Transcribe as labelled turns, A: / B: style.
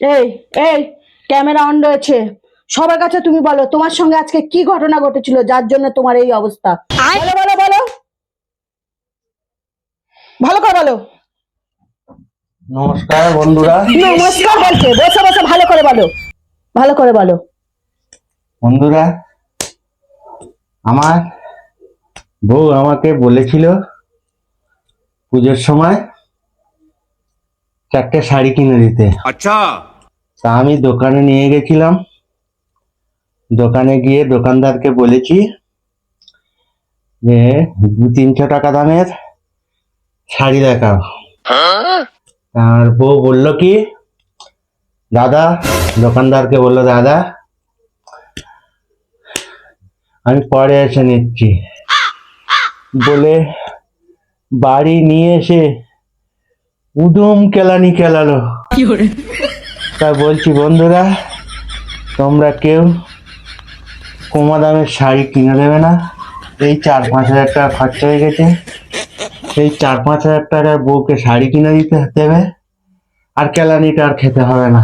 A: এই এই camera on রয়েছে, সবার কাছে তুমি বলো তোমার সঙ্গে আজকে কি ঘটনা ঘটেছিল যার জন্য তোমার এই অবস্থা। বলো বলো বলো, ভালো করে বলো।
B: নমস্কার বন্ধুরা।
A: নমস্কার বলছে, বসে বসে ভালো করে বলো, ভালো করে বলো।
B: বন্ধুরা, আমার বউ আমাকে বলেছিল পুজোর সময় 4টে শাড়ি কিনে দিতে।
C: अच्छा।
B: তা আমি দোকানে নিয়ে গেছিলাম। দোকানে গিয়ে দোকানদারকে বলেছি যে 200-300 টাকা দামের শাড়ি দেখাও। আর বউ বলল কি, দাদা, দোকানদারকে বলল, দাদা আমি পরে এসে নিচ্ছি বলে বাড়ি নিয়ে এসে উদম কেলানি কেলালো। তা বলছি বন্ধুরা, তোমরা কেউ কমা দামের শাড়ি কিনে দেবে না। এই 4-5 হাজার টাকা খরচা হয়ে গেছে, সেই 4-5 হাজার টাকার বউকে শাড়ি কিনে দিতে দেবে, আর কেলানিটা আর খেতে হবে না।